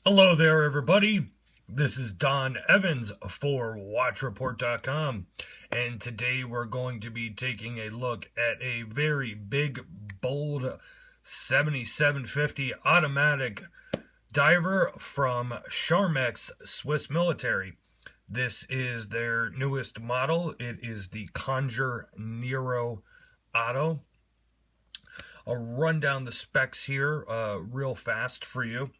Hello there, everybody. This is Don Evans for WatchReport.com, and today we're going to be taking a look at a very big, bold 7750 automatic diver from Charmex Swiss Military. This is their newest model. It is the Conger Nero Auto. I'll run down the specs here real fast for you.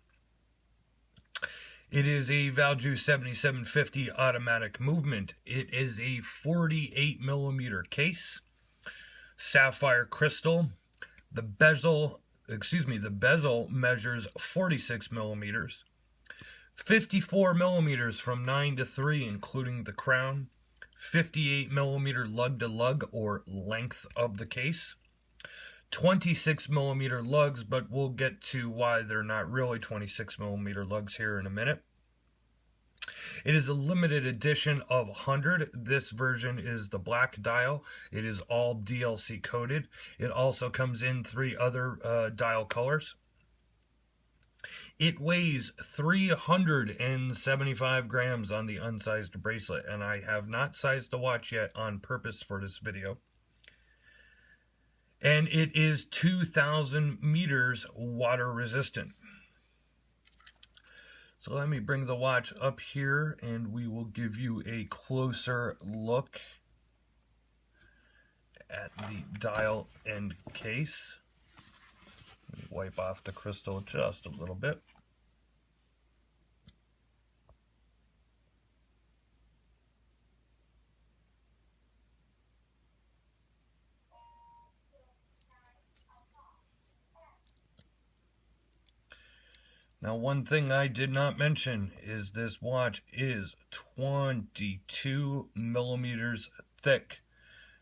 It is a Valjoux 7750 automatic movement. It is a 48mm case, sapphire crystal. The bezel measures 46 millimeters, 54 millimeters from 9 to 3, including the crown, 58 millimeter lug to lug or length of the case. 26 millimeter lugs, but we'll get to why they're not really 26 millimeter lugs here in a minute. It is a limited edition of 100. This version is the black dial. It is all DLC coded. It also comes in 3 other dial colors. It weighs 375 grams on the unsized bracelet, and I have not sized the watch yet on purpose for this video. And it is 2,000 meters water resistant. So let me bring the watch up here and we will give you a closer look at the dial and case. Let me wipe off the crystal just a little bit. Now, one thing I did not mention is this watch is 22 millimeters thick,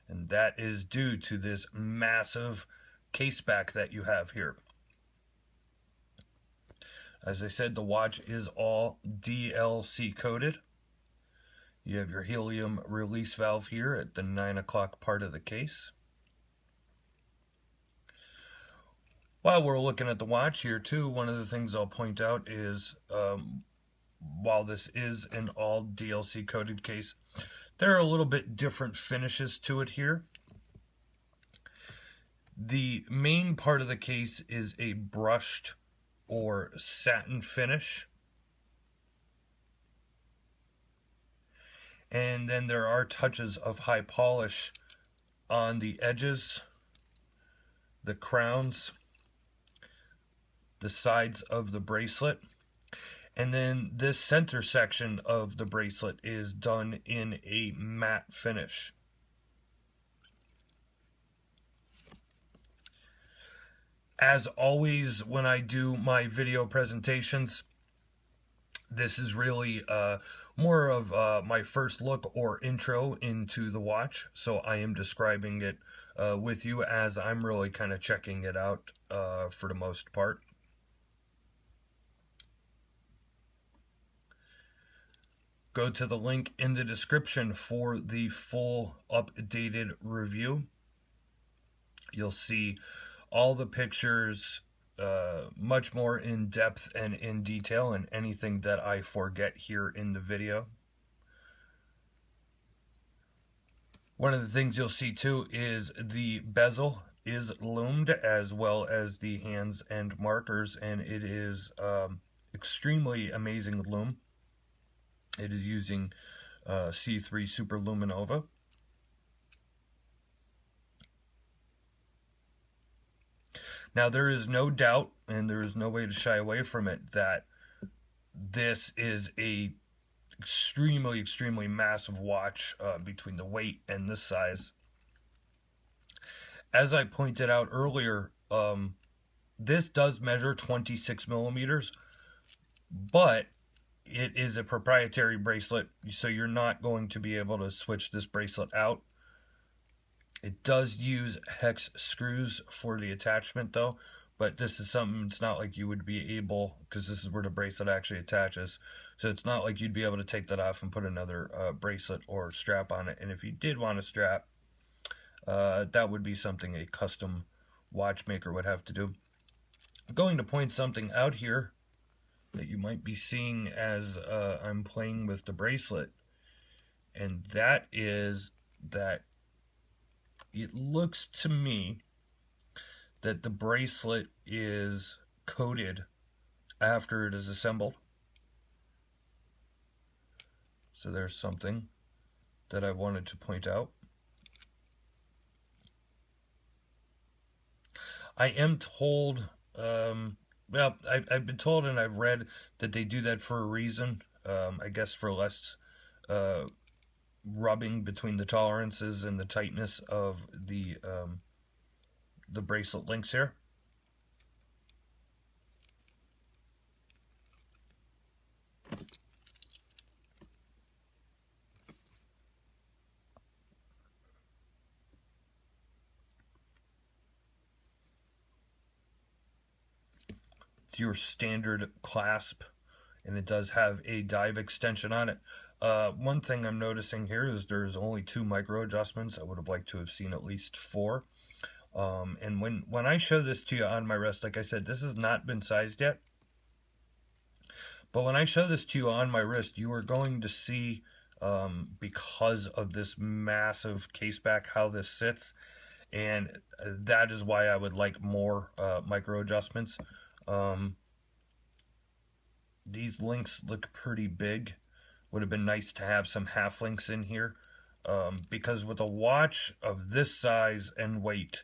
and that is due to this massive case back that you have here. As I said, the watch is all DLC coded. You have your helium release valve here at the 9 o'clock part of the case. While we're looking at the watch here too, one of the things I'll point out is while this is an all DLC coded case, there are a little bit different finishes to it here. The main part of the case is a brushed or satin finish. And then there are touches of high polish on the edges, the crowns, the sides of the bracelet, and then this center section of the bracelet is done in a matte finish. As always, when I do my video presentations, this is really more of my first look or intro into the watch, so I am describing it with you as I'm really kind of checking it out for the most part. Go to the link in the description for the full updated review. You'll see all the pictures much more in depth and in detail, and anything that I forget here in the video. One of the things you'll see too is the bezel is loomed, as well as the hands and markers, and it is extremely amazing loom. It is using C3 Super Luminova. Now, there is no doubt, and there is no way to shy away from it, that this is a extremely massive watch between the weight and the size. As I pointed out earlier, this does measure 26 millimeters, but it is a proprietary bracelet, so you're not going to be able to switch this bracelet out. It does use hex screws for the attachment though, but this is something, it's not like you would be able, because this is where the bracelet actually attaches, so it's not like you'd be able to take that off and put another bracelet or strap on it. And if you did want a strap, that would be something a custom watchmaker would have to do. I'm going to point something out here that you might be seeing as I'm playing with the bracelet, and that is that it looks to me that the bracelet is coated after it is assembled. So there's something that I wanted to point out. I am told, well, I've been told and I've read that they do that for a reason. I guess for less rubbing between the tolerances and the tightness of the bracelet links here. It's your standard clasp, and it does have a dive extension on it. One thing I'm noticing here is there's only 2 micro adjustments. I would have liked to have seen at least 4. And when I show this to you on my wrist, like I said, this has not been sized yet. But when I show this to you on my wrist, you are going to see, because of this massive case back, how this sits. And that is why I would like more micro adjustments. These links look pretty big. Would have been nice to have some half links in here. Because with a watch of this size and weight,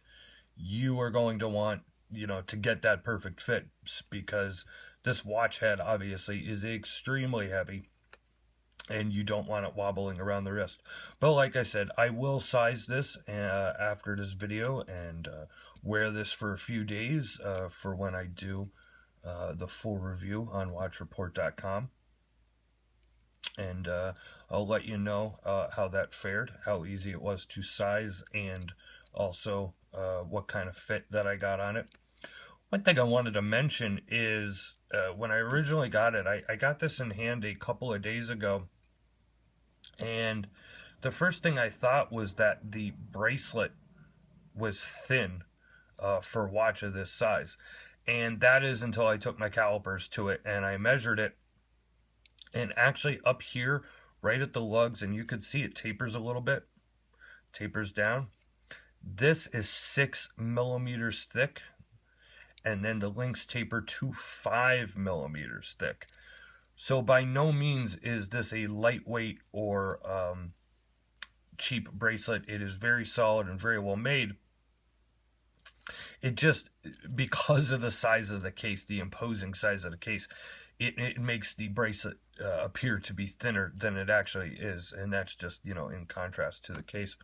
you are going to want, to get that perfect fit, because this watch head obviously is extremely heavy and you don't want it wobbling around the wrist. But like I said, I will size this after this video and wear this for a few days for when I do the full review on watchreport.com. And I'll let you know how that fared, how easy it was to size, and also what kind of fit that I got on it. One thing I wanted to mention is when I originally got it, I got this in hand a couple of days ago, and the first thing I thought was that the bracelet was thin for a watch of this size. And that is until I took my calipers to it and I measured it. And actually up here, right at the lugs, and you could see it tapers a little bit, tapers down. This is 6 millimeters thick, and then the links taper to 5 millimeters thick. So by no means is this a lightweight or cheap bracelet. It is very solid and very well made. It just, because of the size of the case, the imposing size of the case, it makes the bracelet appear to be thinner than it actually is, and that's just, in contrast to the case.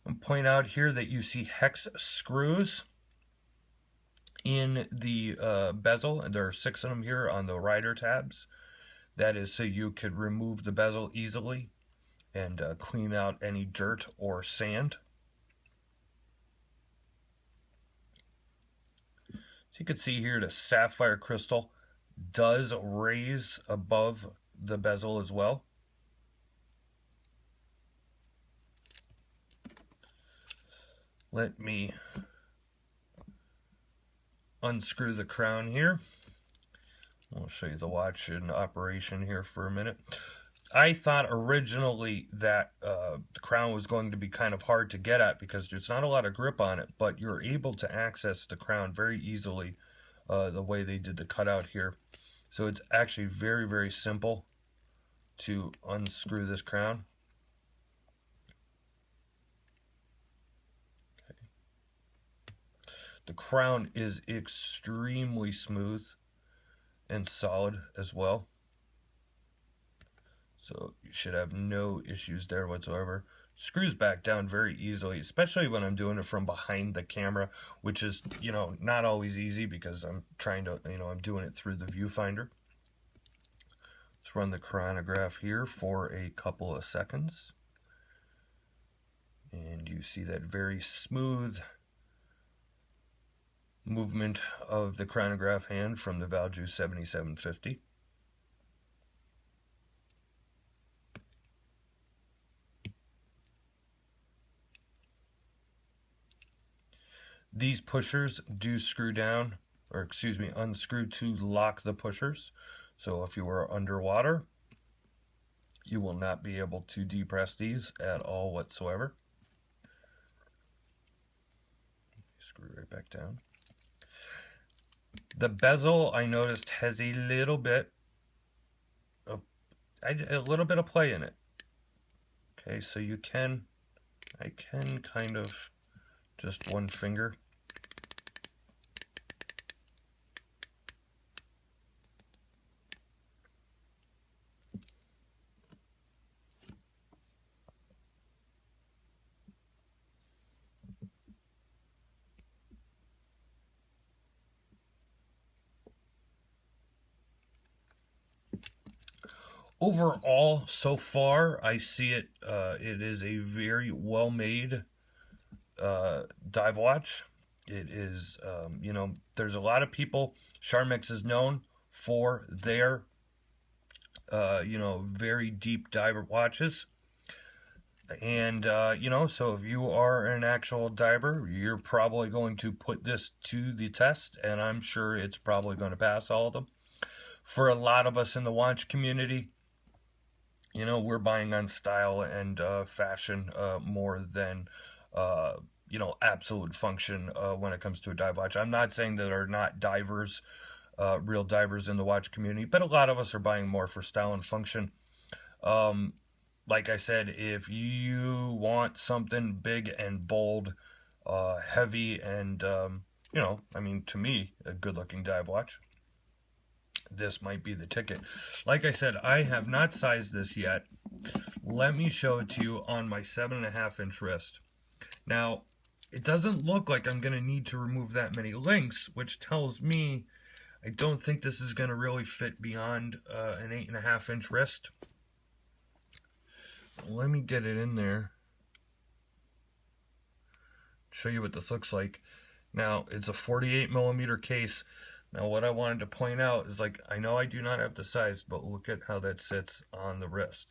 I'll point out here that you see hex screws in the bezel, and there are 6 of them here on the rider tabs. That is so you could remove the bezel easily and clean out any dirt or sand. So you can see here the sapphire crystal does raise above the bezel as well. Let me unscrew the crown here. I'll show you the watch in operation here for a minute. I thought originally that the crown was going to be kind of hard to get at because there's not a lot of grip on it, but you're able to access the crown very easily the way they did the cutout here. So it's actually very, very simple to unscrew this crown. Okay. The crown is extremely smooth and solid as well. So you should have no issues there whatsoever. Screws back down very easily, especially when I'm doing it from behind the camera, which is, not always easy because I'm trying to, I'm doing it through the viewfinder. Let's run the chronograph here for a couple of seconds. And you see that very smooth movement of the chronograph hand from the Valjoux 7750. These pushers do screw down or excuse me, unscrew to lock the pushers. So if you were underwater, you will not be able to depress these at all whatsoever. Screw right back down. The bezel, I noticed, has a little bit of play in it. Okay, so I can kind of just one finger. Overall, so far, I see it. It is a very well-made dive watch. It is, you know, there's a lot of people. Charmex is known for their, you know, very deep diver watches. And, you know, so if you are an actual diver, you're probably going to put this to the test, and I'm sure it's probably going to pass all of them. For a lot of us in the watch community, you know, we're buying on style and fashion more than, you know, absolute function when it comes to a dive watch. I'm not saying that there are not divers, real divers in the watch community, but a lot of us are buying more for style and function. Like I said, if you want something big and bold, heavy, and, you know, I mean, to me, a good-looking dive watch, this might be the ticket. Like I said, I have not sized this yet. Let me show it to you on my 7.5-inch wrist. Now, it doesn't look like I'm going to need to remove that many links, which tells me I don't think this is going to really fit beyond an 8.5-inch wrist. Let me get it in there. Show you what this looks like. Now, it's a 48mm case. Now, what I wanted to point out is, like, I know I do not have the size, but look at how that sits on the wrist.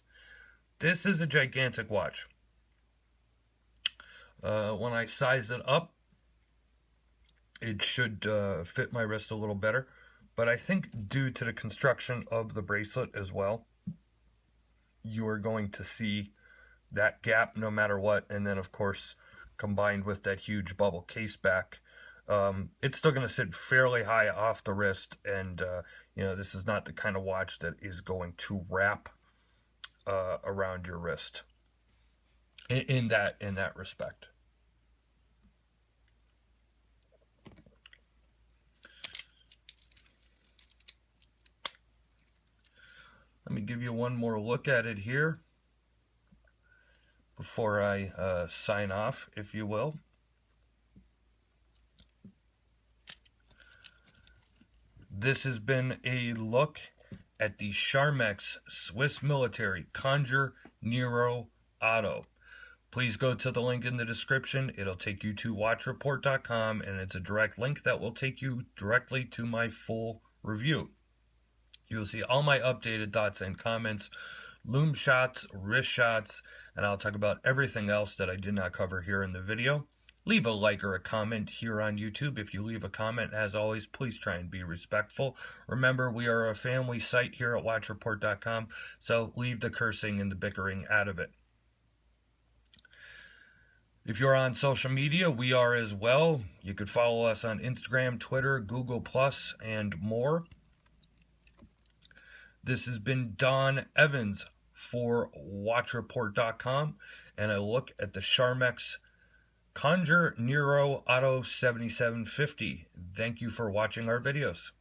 This is a gigantic watch. When I size it up, it should fit my wrist a little better. But I think due to the construction of the bracelet as well, you are going to see that gap no matter what. And then, of course, combined with that huge bubble case back, it's still going to sit fairly high off the wrist, and you know, this is not the kind of watch that is going to wrap around your wrist in that respect. Let me give you one more look at it here before I sign off, if you will. This has been a look at the Charmex Swiss Military Conger Nero Auto. Please go to the link in the description. It'll take you to watchreport.com, and it's a direct link that will take you directly to my full review. You'll see all my updated thoughts and comments, loom shots, wrist shots, and I'll talk about everything else that I did not cover here in the video. Leave a like or a comment here on YouTube. If you leave a comment, as always, please try and be respectful. Remember, we are a family site here at watchreport.com, so leave the cursing and the bickering out of it. If you're on social media, we are as well. You could follow us on Instagram, Twitter, Google+, and more. This has been Don Evans for watchreport.com, and a look at the Charmex Conger Nero Auto 7750. Thank you for watching our videos.